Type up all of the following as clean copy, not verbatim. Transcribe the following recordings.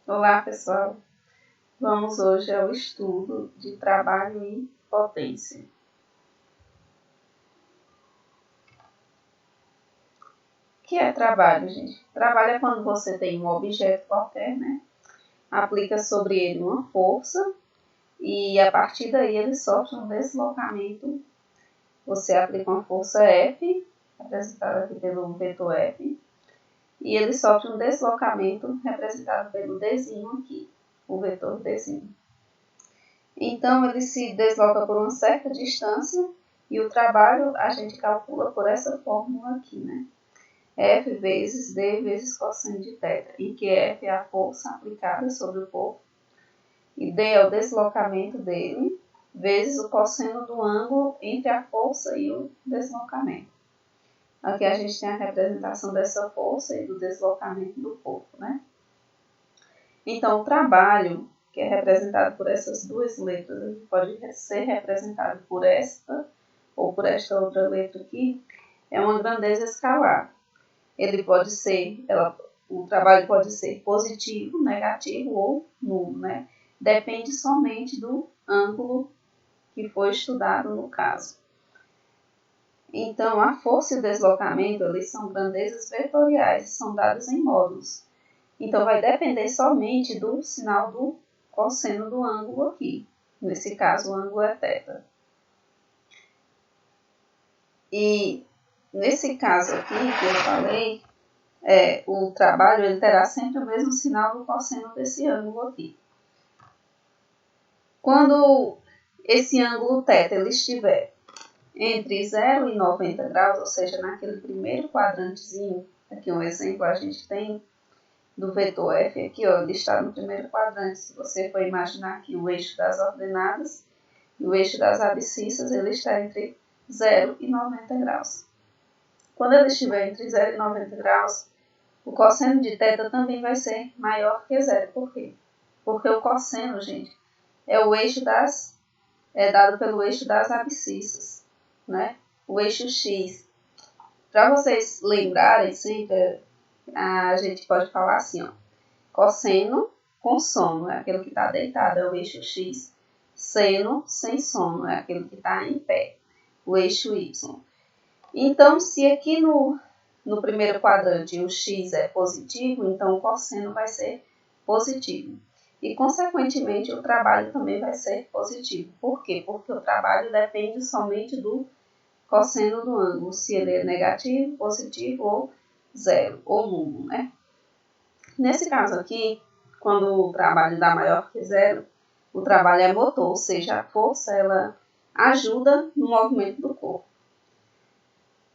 Olá, pessoal. Vamos hoje ao estudo de trabalho e potência. O que é trabalho, gente? Trabalho é quando você tem um objeto qualquer, né? Aplica sobre ele uma força e a partir daí ele sofre um deslocamento. Você aplica uma força F, representada aqui pelo vetor F, e ele sofre um deslocamento representado pelo Dzinho aqui, o vetor Dzinho. Então, ele se desloca por uma certa distância e o trabalho a gente calcula por essa fórmula aqui, né? F vezes D vezes cosseno de θ, em que F é a força aplicada sobre o corpo e D é o deslocamento dele, vezes o cosseno do ângulo entre a força e o deslocamento. Aqui a gente tem a representação dessa força e do deslocamento do corpo, né? Então, o trabalho, que é representado por essas duas letras, ele pode ser representado por esta ou por esta outra letra aqui, é uma grandeza escalar. O trabalho pode ser positivo, negativo ou nulo, né? Depende somente do ângulo que foi estudado no caso. Então, a força e o deslocamento, eles são grandezas vetoriais, são dados em módulos. Então, vai depender somente do sinal do cosseno do ângulo aqui. Nesse caso, o ângulo é θ. E nesse caso aqui que eu falei, o trabalho ele terá sempre o mesmo sinal do cosseno desse ângulo aqui. Quando esse ângulo θ ele estiver entre 0 e 90 graus, ou seja, naquele primeiro quadrantezinho, aqui um exemplo a gente tem do vetor F aqui, ó, ele está no primeiro quadrante. Se você for imaginar aqui o eixo das ordenadas e o eixo das abscissas, ele está entre 0 e 90 graus. Quando ele estiver entre 0 e 90 graus, o cosseno de θ também vai ser maior que 0. Por quê? Porque o cosseno, gente, é dado pelo eixo das abscissas, né? O eixo X. Para vocês lembrarem sempre, a gente pode falar assim, ó. Cosseno com sono é aquele que está deitado, é o eixo X. Seno sem sono é aquele que está em pé, o eixo Y. Então, se aqui no primeiro quadrante o X é positivo, então o cosseno vai ser positivo. E, consequentemente, o trabalho também vai ser positivo. Por quê? Porque o trabalho depende somente do cosseno do ângulo, se ele é negativo, positivo ou zero, ou nulo, né? Nesse caso aqui, quando o trabalho dá maior que zero, o trabalho é motor, ou seja, a força ela ajuda no movimento do corpo.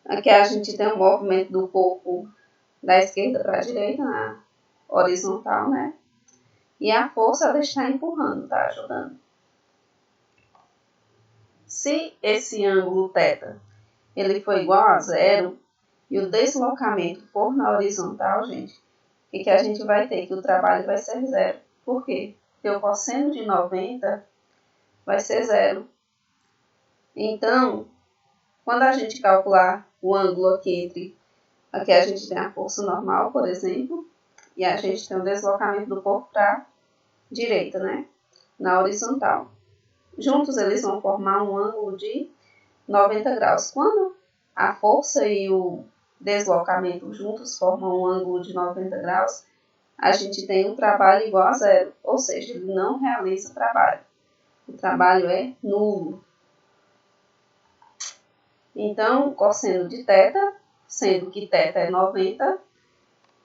Aqui a gente tem o movimento do corpo da esquerda para a direita, na horizontal, né? E a força ela está empurrando, está ajudando. Se esse ângulo θ ele for igual a zero e o deslocamento for na horizontal, gente, o que a gente vai ter? Que o trabalho vai ser zero. Por quê? Porque o cosseno de 90 vai ser zero. Então, quando a gente calcular o ângulo aqui a gente tem a força normal, por exemplo, e a gente tem o deslocamento do corpo para a direita, né? Na horizontal. Juntos eles vão formar um ângulo de 90 graus. Quando a força e o deslocamento juntos formam um ângulo de 90 graus, a gente tem um trabalho igual a zero, ou seja, ele não realiza trabalho. O trabalho é nulo. Então, cosseno de θ, sendo que θ é 90,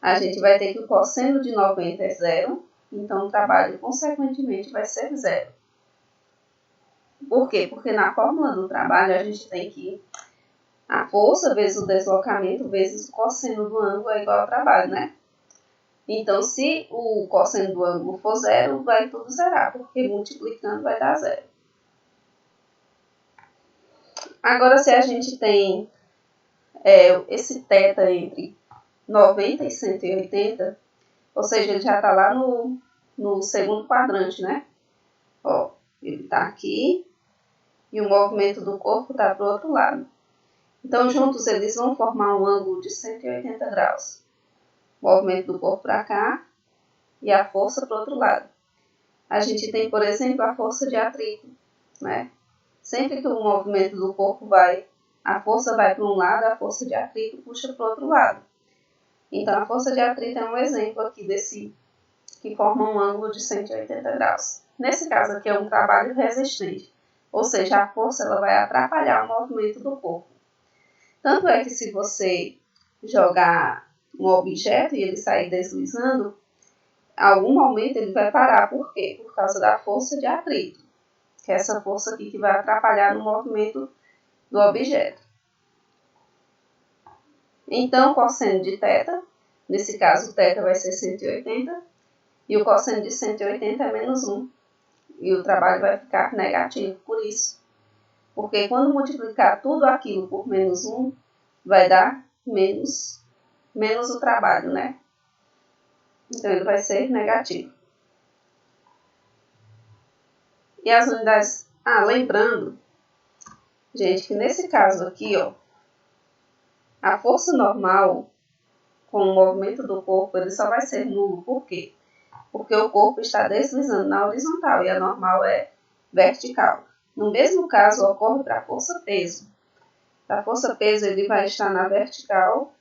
a gente vai ter que o cosseno de 90 é zero, então o trabalho, consequentemente, vai ser zero. Por quê? Porque na fórmula do trabalho a gente tem que a força vezes o deslocamento vezes o cosseno do ângulo é igual ao trabalho, né? Então, se o cosseno do ângulo for zero, vai tudo zerar, porque multiplicando vai dar zero. Agora, se a gente tem esse θ entre 90 e 180, ou seja, ele já está lá no segundo quadrante, né? Ó, ele está aqui e o movimento do corpo está para o outro lado. Então, juntos eles vão formar um ângulo de 180 graus. Movimento do corpo para cá e a força para o outro lado. A gente tem, por exemplo, a força de atrito, né? Sempre que o movimento do corpo a força vai para um lado, a força de atrito puxa para o outro lado. Então, a força de atrito é um exemplo aqui que forma um ângulo de 180 graus. Nesse caso aqui é um trabalho resistente, ou seja, a força ela vai atrapalhar o movimento do corpo. Tanto é que se você jogar um objeto e ele sair deslizando, em algum momento ele vai parar. Por quê? Por causa da força de atrito, que é essa força aqui que vai atrapalhar no movimento do objeto. Então, o cosseno de θ, nesse caso o θ vai ser 180, e o cosseno de 180 é menos 1. E o trabalho vai ficar negativo por isso. Porque quando multiplicar tudo aquilo por menos 1, vai dar menos o trabalho, né? Então, ele vai ser negativo. E as unidades... lembrando, gente, que nesse caso aqui, ó, a força normal com o movimento do corpo, ele só vai ser nulo. Por quê? Porque o corpo está deslizando na horizontal e a normal é vertical. No mesmo caso, ocorre para a força-peso. Para a força-peso, ele vai estar na vertical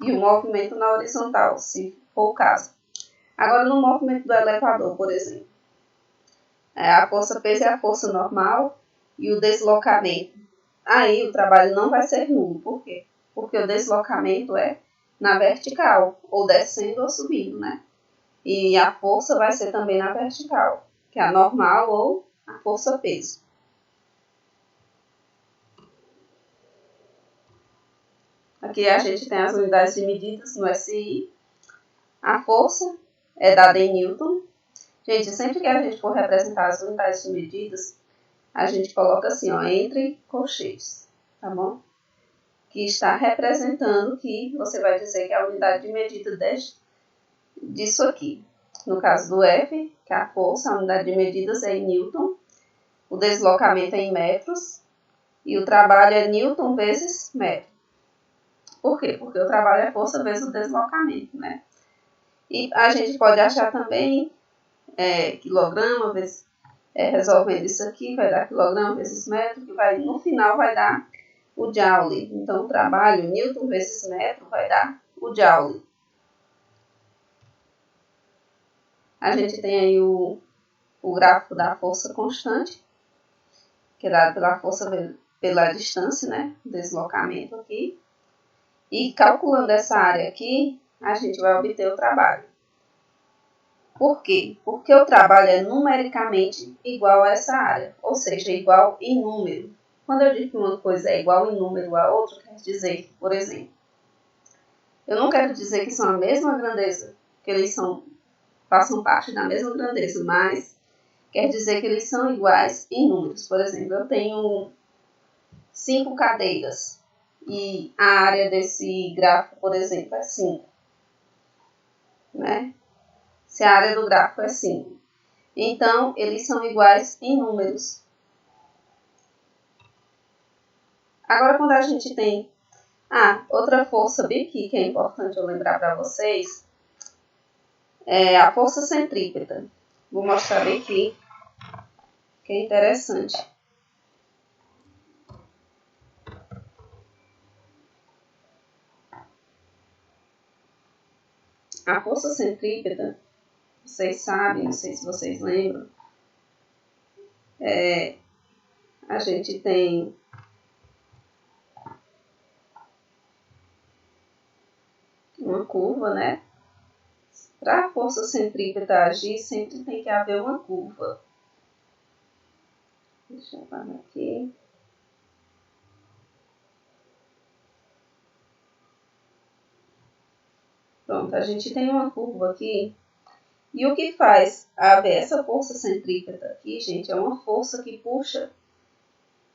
e o movimento na horizontal, se for o caso. Agora, no movimento do elevador, por exemplo, a força-peso é a força normal e o deslocamento. Aí o trabalho não vai ser nulo. Por quê? Porque o deslocamento é na vertical, ou descendo ou subindo, né? E a força vai ser também na vertical, que é a normal ou a força-peso. Aqui a gente tem as unidades de medidas no SI. A força é dada em Newton. Gente, sempre que a gente for representar as unidades de medidas, a gente coloca assim, ó, entre colchetes, tá bom? Que está representando que você vai dizer que é a unidade de medida disso aqui. No caso do F, que é a força, a unidade de medidas é em Newton, o deslocamento é em metros e o trabalho é Newton vezes metro. Por quê? Porque o trabalho é força vezes o deslocamento, né? E a gente pode achar também quilograma vezes, resolvendo isso aqui, vai dar quilograma vezes metro, que no final vai dar o joule. Então, o trabalho Newton vezes metro vai dar o joule. A gente tem aí o gráfico da força constante, que é dado pela força pela distância, né? Deslocamento aqui. E calculando essa área aqui, a gente vai obter o trabalho. Por quê? Porque o trabalho é numericamente igual a essa área, ou seja, igual em número. Quando eu digo que uma coisa é igual em número a outra, quer dizer, por exemplo, eu não quero dizer que são a mesma grandeza, que eles façam parte da mesma grandeza, mas quer dizer que eles são iguais em números. Por exemplo, eu tenho 5 cadeiras e a área desse gráfico, por exemplo, é 5, né? Se a área do gráfico é 5. Então, eles são iguais em números. Agora, quando a gente tem... outra força bem aqui que é importante eu lembrar para vocês é a força centrípeta. Vou mostrar bem aqui, que é interessante. A força centrípeta, vocês sabem, não sei se vocês lembram, a gente tem uma curva, né? Para a força centrípeta agir, sempre tem que haver uma curva. Deixa eu parar aqui. Pronto, a gente tem uma curva aqui. E o que faz haver essa força centrípeta aqui, gente, é uma força que puxa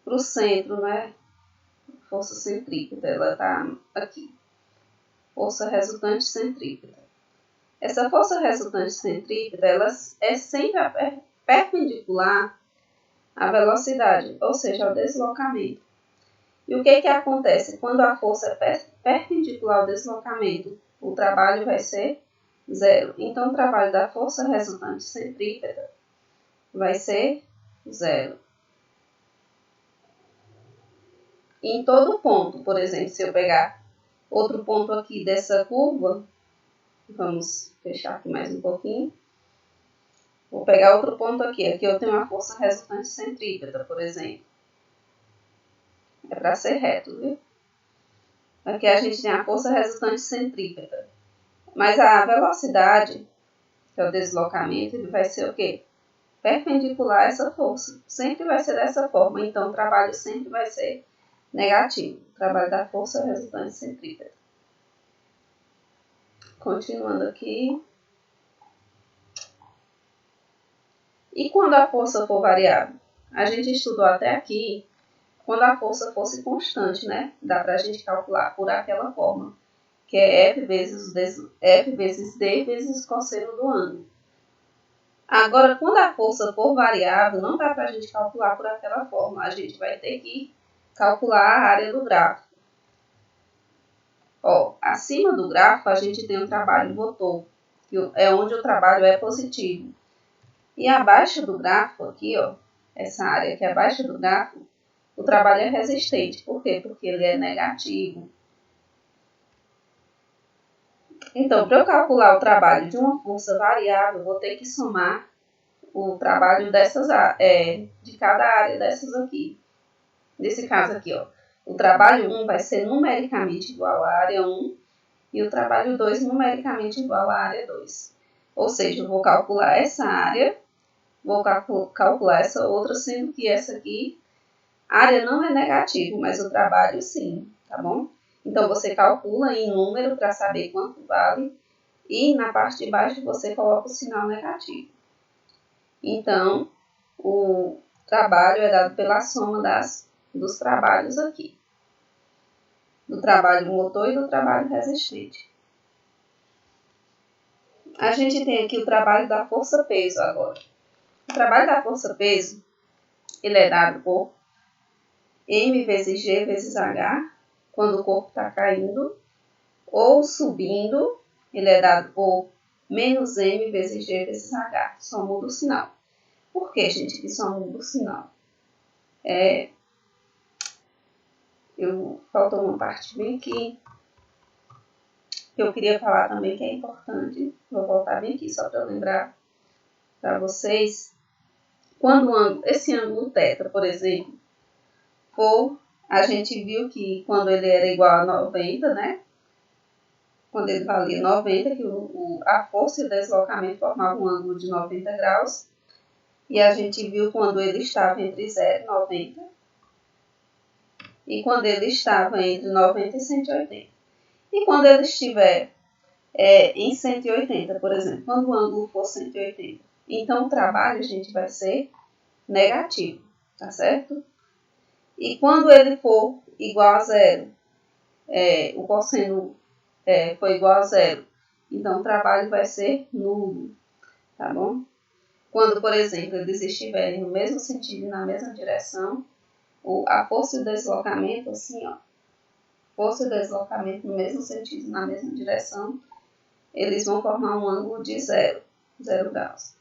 para o centro, né? Força centrípeta, ela está aqui. Força resultante centrípeta. Essa força resultante centrípeta, ela é sempre perpendicular à velocidade, ou seja, ao deslocamento. E o que acontece? Quando a força é perpendicular ao deslocamento, o trabalho vai ser 0. Então, o trabalho da força resultante centrípeta vai ser 0. Em todo ponto, por exemplo, se eu pegar outro ponto aqui dessa curva, vamos fechar aqui mais um pouquinho. Vou pegar outro ponto aqui. Aqui eu tenho a força resultante centrípeta, por exemplo. É para ser reto, viu? Aqui a gente tem a força resultante centrípeta. Mas a velocidade, que é o deslocamento, ele vai ser o quê? Perpendicular a essa força. Sempre vai ser dessa forma. Então, o trabalho sempre vai ser negativo. O trabalho da força resultante centrípeta. Continuando aqui. E quando a força for variável? A gente estudou até aqui quando a força fosse constante, né? Dá para a gente calcular por aquela forma, que é F vezes D vezes cosseno do ângulo. Agora, quando a força for variável, não dá para a gente calcular por aquela forma. A gente vai ter que calcular a área do gráfico. Ó, acima do gráfico, a gente tem o trabalho motor, que é onde o trabalho é positivo. E abaixo do gráfico, aqui, ó, essa área aqui abaixo do gráfico, o trabalho é resistente. Por quê? Porque ele é negativo. Então, para eu calcular o trabalho de uma força variável, eu vou ter que somar o trabalho de cada área dessas aqui. Nesse caso aqui, ó, o trabalho 1 vai ser numericamente igual à área 1 e o trabalho 2 numericamente igual à área 2. Ou seja, eu vou calcular essa área, vou calcular essa outra, sendo que essa aqui, a área não é negativo, mas o trabalho sim, tá bom? Então, você calcula em número para saber quanto vale e na parte de baixo você coloca o sinal negativo. Então, o trabalho é dado pela soma dos trabalhos aqui. Do trabalho motor e do trabalho resistente. A gente tem aqui o trabalho da força-peso agora. O trabalho da força-peso, ele é dado por M vezes G vezes H, quando o corpo está caindo, ou subindo, ele é dado por menos M vezes G vezes H. Só muda o sinal. Por que, gente, que só muda o sinal? Faltou uma parte bem aqui, que eu queria falar também, que é importante. Vou voltar bem aqui, só para eu lembrar para vocês. Quando esse ângulo θ, por exemplo, a gente viu que quando ele era igual a 90, né? Quando ele valia 90, que a força e o deslocamento formavam um ângulo de 90 graus. E a gente viu quando ele estava entre 0 e 90. E quando ele estava entre 90 e 180. E quando ele estiver em 180, por exemplo, quando o ângulo for 180, então o trabalho, gente, vai ser negativo, tá certo? E quando ele for igual a 0, o cosseno for igual a 0, então o trabalho vai ser nulo, tá bom? Quando, por exemplo, eles estiverem no mesmo sentido e na mesma direção, a força e o deslocamento, assim, ó, força e deslocamento no mesmo sentido e na mesma direção, eles vão formar um ângulo de 0 graus.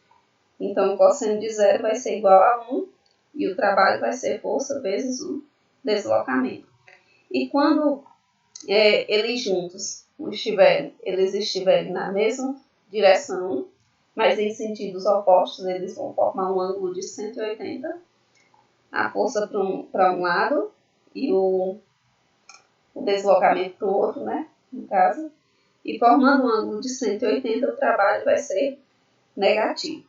Então, o cosseno de 0 vai ser igual a 1 e o trabalho vai ser força vezes o deslocamento. E quando eles juntos eles estiverem na mesma direção, mas em sentidos opostos, eles vão formar um ângulo de 180, a força para um lado e o deslocamento para o outro, né, no caso. E formando um ângulo de 180, o trabalho vai ser negativo.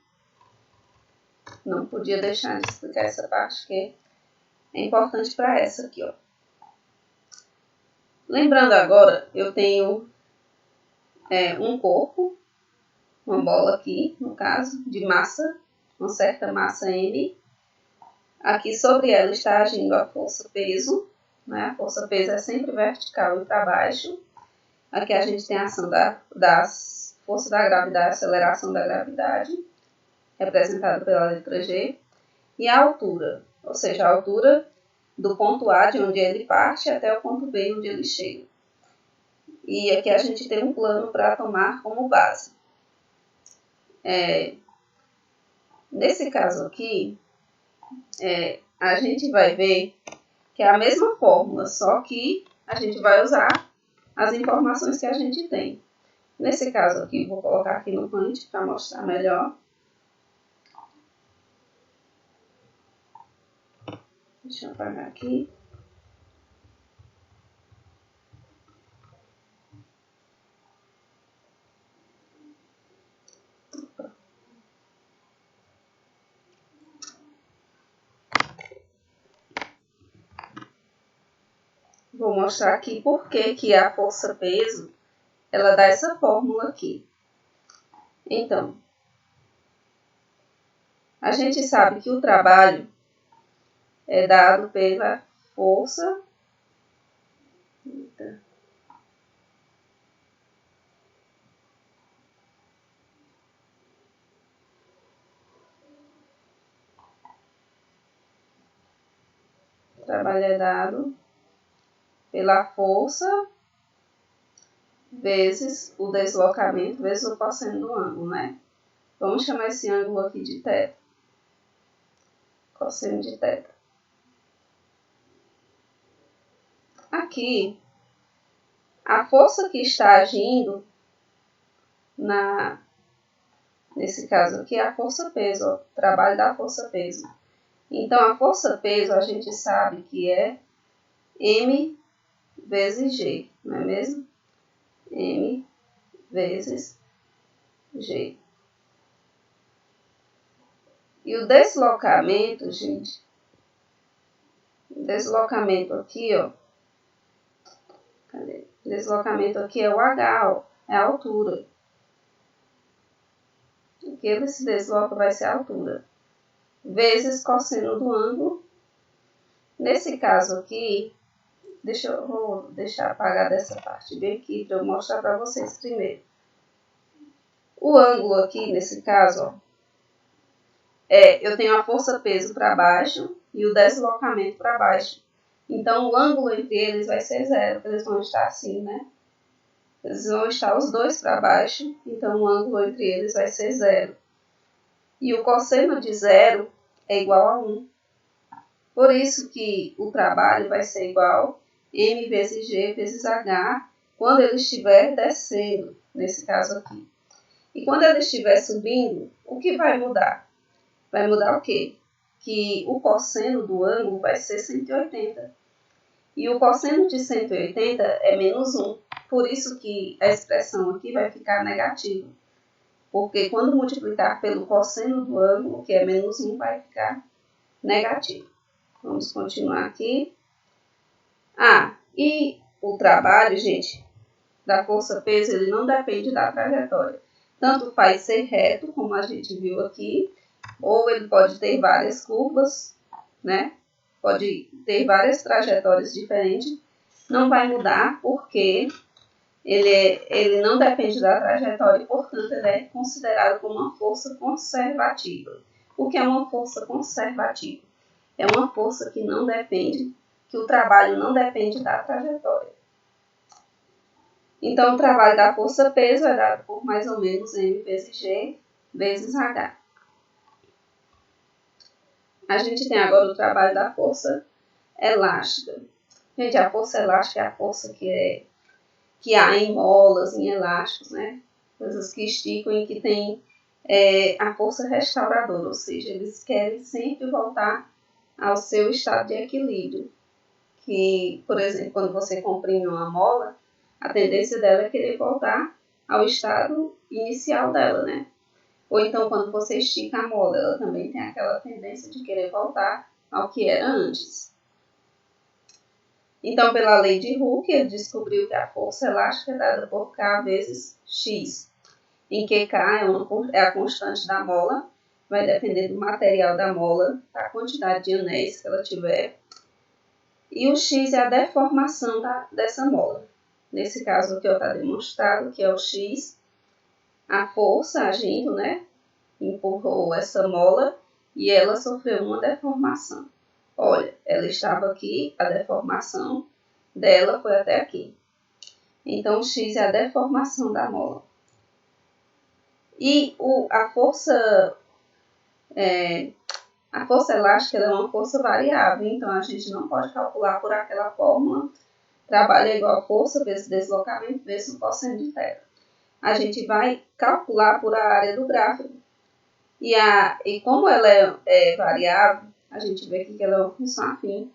Não podia deixar de explicar essa parte, que é importante para essa aqui, ó. Lembrando agora, eu tenho um corpo, uma bola aqui, no caso, de massa, uma certa massa M. Aqui sobre ela está agindo a força-peso, né? A força-peso é sempre vertical e para baixo. Aqui a gente tem a ação das forças da gravidade, aceleração da gravidade, representada pela letra G. E a altura, ou seja, a altura do ponto A, de onde ele parte, até o ponto B, onde ele chega. E aqui a gente tem um plano para tomar como base. Nesse caso aqui, a gente vai ver que é a mesma fórmula, só que a gente vai usar as informações que a gente tem. Nesse caso aqui, vou colocar aqui no Paint para mostrar melhor. Deixa eu apagar aqui. Vou mostrar aqui por que a força-peso ela dá essa fórmula aqui. Então, a gente sabe que o trabalho é dado pela força. O trabalho é dado pela força vezes o deslocamento vezes o cosseno do ângulo, né? Vamos chamar esse ângulo aqui de θ. Cosseno de θ. Aqui, a força que está agindo nesse caso aqui é a força-peso, o trabalho da força-peso. Então, a força-peso a gente sabe que é M vezes G, não é mesmo? M vezes G. E o deslocamento, gente, o deslocamento aqui, ó, cadê? O deslocamento aqui é o H, ó, é a altura. O que ele se desloca vai ser a altura. Vezes cosseno do ângulo. Nesse caso aqui, vou deixar apagada essa parte bem aqui para eu mostrar para vocês primeiro. O ângulo aqui, nesse caso, ó, eu tenho a força-peso para baixo e o deslocamento para baixo. Então, o ângulo entre eles vai ser zero, porque eles vão estar assim, né? Eles vão estar os dois para baixo, então o ângulo entre eles vai ser zero. E o cosseno de zero é igual a 1. Por isso que o trabalho vai ser igual a M vezes G vezes H, quando ele estiver descendo, nesse caso aqui. E quando ele estiver subindo, o que vai mudar? Vai mudar o quê? Que o cosseno do ângulo vai ser 180. E o cosseno de 180 é menos 1. Por isso que a expressão aqui vai ficar negativa. Porque quando multiplicar pelo cosseno do ângulo, que é menos 1, vai ficar negativo. Vamos continuar aqui. E o trabalho, gente, da força-peso, ele não depende da trajetória. Tanto faz ser reto, como a gente viu aqui, ou ele pode ter várias curvas, né? Pode ter várias trajetórias diferentes. Não vai mudar porque ele não depende da trajetória e, portanto, ele é considerado como uma força conservativa. O que é uma força conservativa? É uma força que não depende, que o trabalho não depende da trajetória. Então, o trabalho da força-peso é dado por mais ou menos M vezes G vezes H. A gente tem agora o trabalho da força elástica. Gente, a força elástica é a força que há em molas, em elásticos, né? Coisas que esticam e que tem a força restauradora, ou seja, eles querem sempre voltar ao seu estado de equilíbrio. Que, por exemplo, quando você comprime uma mola, a tendência dela é querer voltar ao estado inicial dela, né? Ou então, quando você estica a mola, ela também tem aquela tendência de querer voltar ao que era antes. Então, pela lei de Hooke, ele descobriu que a força elástica é dada por K vezes X, em que K é a constante da mola, vai depender do material da mola, da quantidade de anéis que ela tiver, e o X é a deformação dessa mola. Nesse caso aqui está demonstrado que é o X, a força agindo, né, empurrou essa mola e ela sofreu uma deformação. Olha, ela estava aqui, a deformação dela foi até aqui. Então, o X é a deformação da mola. E a força elástica ela é uma força variável, então a gente não pode calcular por aquela fórmula. Trabalho é igual a força vezes deslocamento vezes o cosseno de θ. A gente vai calcular por a área do gráfico. E como ela é variável, a gente vê aqui que ela é uma função afim.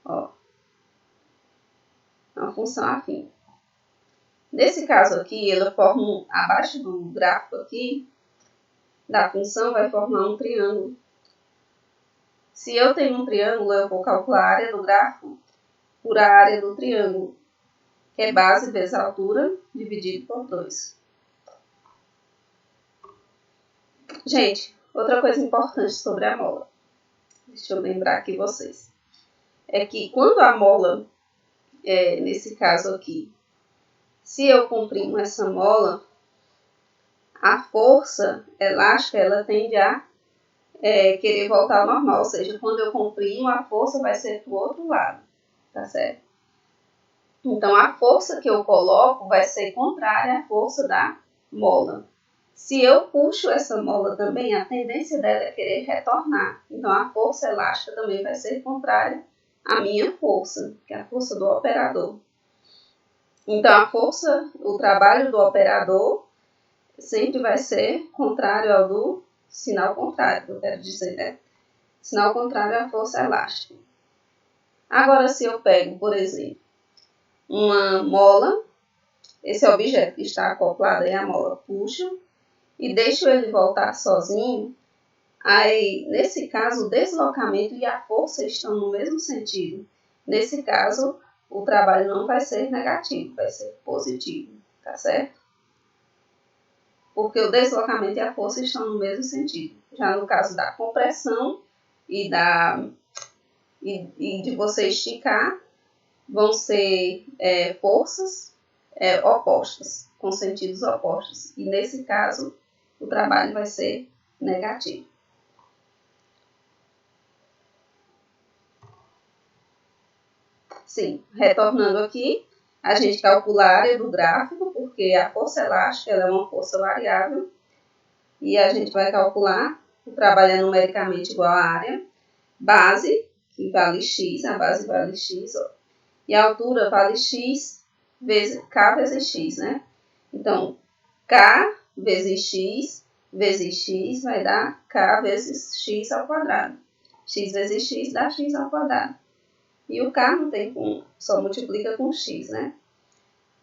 Ó, é uma função afim. Nesse caso aqui, ela forma abaixo do gráfico aqui, da função, vai formar um triângulo. Se eu tenho um triângulo, eu vou calcular a área do gráfico por a área do triângulo, que é base vezes a altura, dividido por 2. Gente, outra coisa importante sobre a mola, deixa eu lembrar aqui vocês, é que quando a mola, nesse caso aqui, se eu comprimo essa mola, a força elástica ela tende a querer voltar ao normal, ou seja, quando eu comprimo, a força vai ser do outro lado, tá certo? Então, a força que eu coloco vai ser contrária à força da mola. Se eu puxo essa mola também, a tendência dela é querer retornar. Então, a força elástica também vai ser contrária à minha força, que é a força do operador. Então, o trabalho do operador sempre vai ser contrário ao do sinal contrário, eu quero dizer, né? Sinal contrário à força elástica. Agora, se eu pego, por exemplo, uma mola, esse objeto que está acoplado aí, a mola, puxo e deixo ele voltar sozinho, aí, nesse caso, o deslocamento e a força estão no mesmo sentido. Nesse caso, o trabalho não vai ser negativo, vai ser positivo, tá certo? Porque o deslocamento e a força estão no mesmo sentido. Já no caso da compressão e de você esticar, vão ser forças opostas, com sentidos opostos. E nesse caso, o trabalho vai ser negativo. Sim, retornando aqui, a gente calcula a área do gráfico, porque a força elástica ela é uma força variável, e a gente vai calcular, o trabalho é numericamente igual à área, base, que vale x, a base vale x, ó, e a altura vale x vezes k vezes x, né? Então, k vezes x vai dar k vezes x ao quadrado. X vezes x dá x ao quadrado. E o k não tem como, só multiplica com x, né?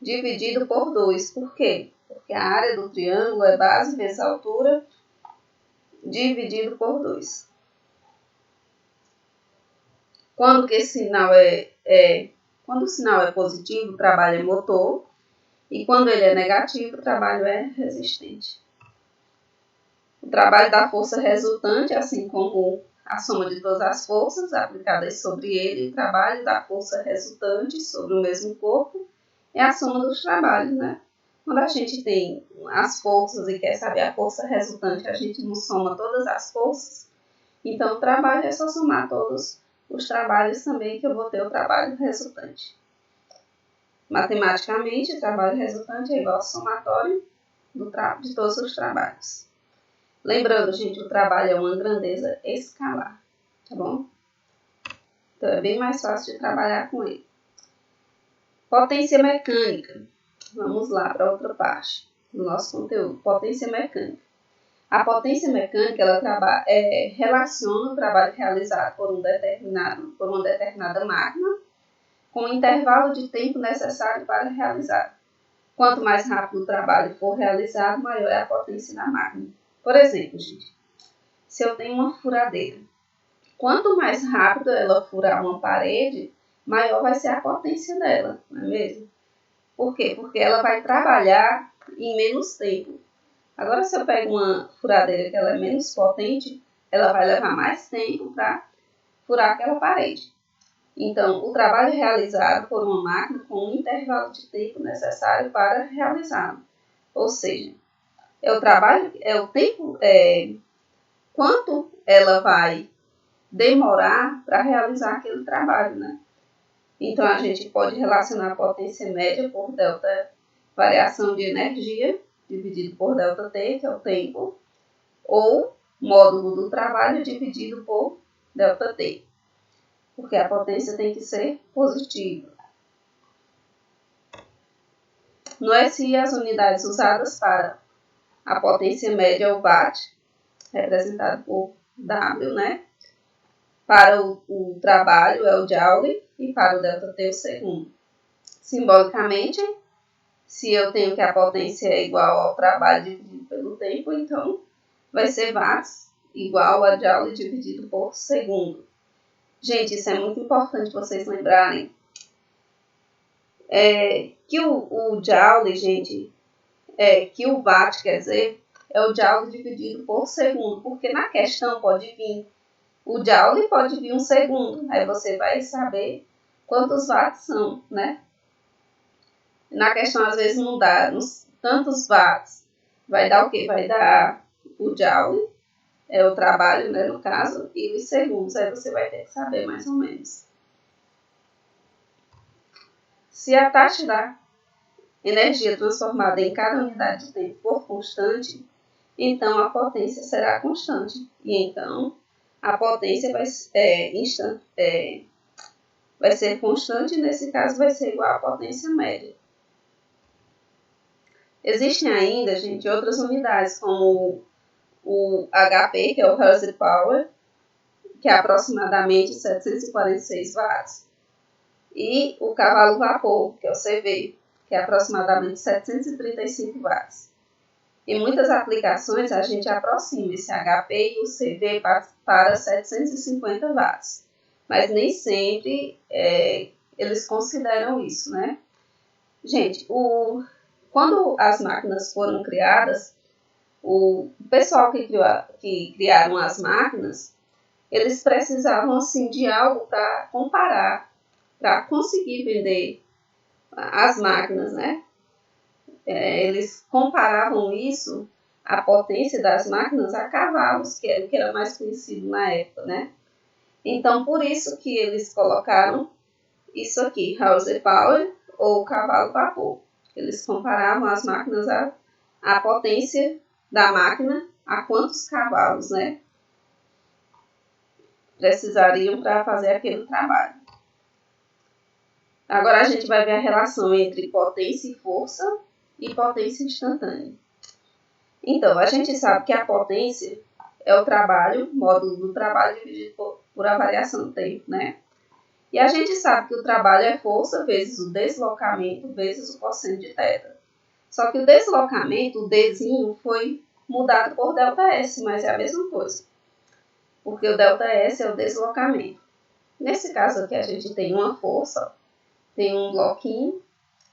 Dividido por 2. Por quê? Porque a área do triângulo é base vezes altura dividido por 2. Quando o sinal é positivo, o trabalho é motor. E quando ele é negativo, o trabalho é resistente. O trabalho da força resultante, assim como a soma de todas as forças aplicadas sobre ele, o trabalho da força resultante sobre o mesmo corpo é a soma dos trabalhos, né? Quando a gente tem as forças e quer saber a força resultante, a gente não soma todas as forças. Então, o trabalho é só somar todos os trabalhos também, que eu vou ter o trabalho resultante. Matematicamente, o trabalho resultante é igual ao somatório de todos os trabalhos. Lembrando, gente, o trabalho é uma grandeza escalar, tá bom? Então, é bem mais fácil de trabalhar com ele. Potência mecânica. Vamos lá para outra parte do nosso conteúdo. Potência mecânica. A potência mecânica ela relaciona o trabalho realizado por uma determinada máquina com o intervalo de tempo necessário para realizar. Quanto mais rápido o trabalho for realizado, maior é a potência da máquina. Por exemplo, gente, se eu tenho uma furadeira, quanto mais rápido ela furar uma parede, maior vai ser a potência dela, não é mesmo? Por quê? Porque ela vai trabalhar em menos tempo. Agora, se eu pego uma furadeira que ela é menos potente, ela vai levar mais tempo para furar aquela parede. Então, o trabalho é realizado por uma máquina com um intervalo de tempo necessário para realizá-lo. Ou seja, quanto ela vai demorar para realizar aquele trabalho, né? Então, a gente pode relacionar a potência média por delta variação de energia dividido por ΔT, que é o tempo, ou módulo do trabalho dividido por ΔT, porque a potência tem que ser positiva. No SI, as unidades usadas para a potência média é o watt, representado por W, né? Para o trabalho é o joule e para o ΔT o segundo. Simbolicamente, se eu tenho que a potência é igual ao trabalho dividido pelo tempo, então vai ser watts igual a joule dividido por segundo. Gente, isso é muito importante vocês lembrarem. Que o joule, gente, que o watt, quer dizer, é o joule dividido por segundo, porque na questão pode vir o joule, pode vir um segundo, aí você vai saber quantos watts são, né? Na questão, às vezes, não dá tantos watts. Vai dar o quê? Vai dar o joule, é o trabalho, né, no caso, e os segundos. Aí você vai ter que saber mais ou menos. Se a taxa da energia transformada em cada unidade de tempo for constante, então a potência será constante. E então a potência vai ser constante, e nesse caso vai ser igual à potência média. Existem ainda, gente, outras unidades, como o HP, que é o Horsepower Power, que é aproximadamente 746 watts, e o cavalo vapor, que é o CV, que é aproximadamente 735 watts. Em muitas aplicações, a gente aproxima esse HP e o CV para 750 watts, mas nem sempre eles consideram isso, né? Gente, quando as máquinas foram criadas, o pessoal que criaram as máquinas, eles precisavam assim, de algo para comparar, para conseguir vender as máquinas, né? Eles comparavam isso, a potência das máquinas, a cavalos, que era mais conhecido na época, né? Então, por isso que eles colocaram isso aqui, horsepower ou cavalo vapor. Eles comparavam as máquinas a potência da máquina a quantos cavalos, né, precisariam para fazer aquele trabalho. Agora a gente vai ver a relação entre potência e força e potência instantânea. Então, a gente sabe que a potência é o trabalho, módulo do trabalho dividido por a variação do tempo, né? E a gente sabe que o trabalho é força vezes o deslocamento vezes o cosseno de θ. Só que o deslocamento, o Dzinho, foi mudado por ΔS, mas é a mesma coisa. Porque o ΔS é o deslocamento. Nesse caso aqui, a gente tem uma força, tem um bloquinho,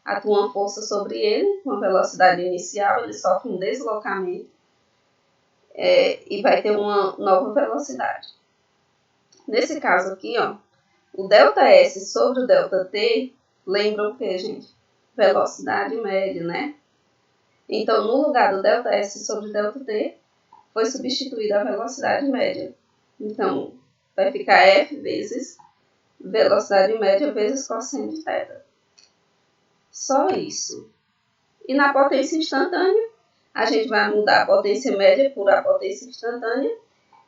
atua uma força sobre ele, com a velocidade inicial, ele sofre um deslocamento e vai ter uma nova velocidade. Nesse caso aqui, ó, o ΔS sobre o ΔT lembra o que, gente? Velocidade média, né? Então, no lugar do ΔS sobre o ΔT, foi substituída a velocidade média. Então, vai ficar F vezes velocidade média vezes cosseno de θ. Só isso. E na potência instantânea, a gente vai mudar a potência média por a potência instantânea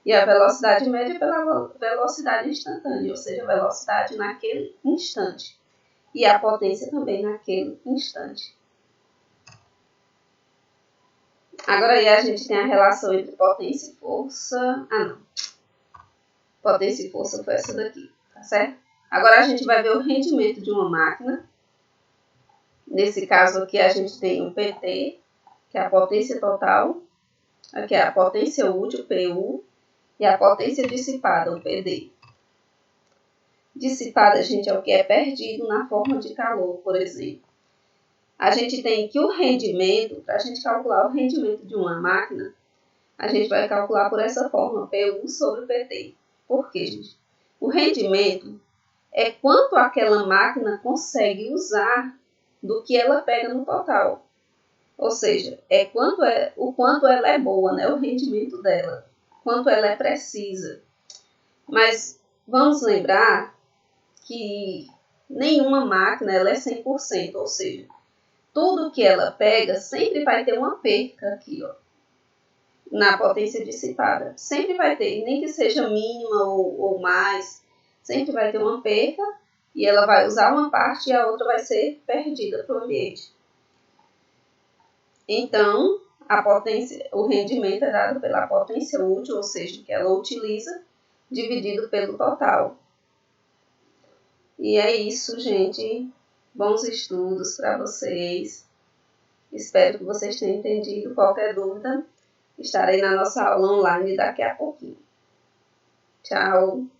e a velocidade média pela velocidade instantânea, ou seja, a velocidade naquele instante. E a potência também naquele instante. Agora aí a gente tem a relação entre potência e força. Potência e força foi essa daqui, tá certo? Agora a gente vai ver o rendimento de uma máquina. Nesse caso aqui a gente tem o PT, que é a potência total. Aqui é a potência útil, PU, e a potência dissipada, o PD. Dissipada, gente, é o que é perdido na forma de calor, por exemplo. A gente tem que o rendimento, para a gente calcular o rendimento de uma máquina, a gente vai calcular por essa forma, PU sobre PT. Por quê, gente? O rendimento é quanto aquela máquina consegue usar do que ela pega no total. Ou seja, o quanto ela é boa, né? O rendimento dela, quanto ela é precisa. Mas vamos lembrar que nenhuma máquina ela é 100%, ou seja, tudo que ela pega sempre vai ter uma perca aqui, ó, na potência dissipada. Sempre vai ter, nem que seja mínima ou mais, sempre vai ter uma perca e ela vai usar uma parte e a outra vai ser perdida para o ambiente. Então, a potência, o rendimento é dado pela potência útil, ou seja, que ela utiliza, dividido pelo total. E é isso, gente. Bons estudos para vocês. Espero que vocês tenham entendido. Qualquer dúvida, estarei na nossa aula online daqui a pouquinho. Tchau!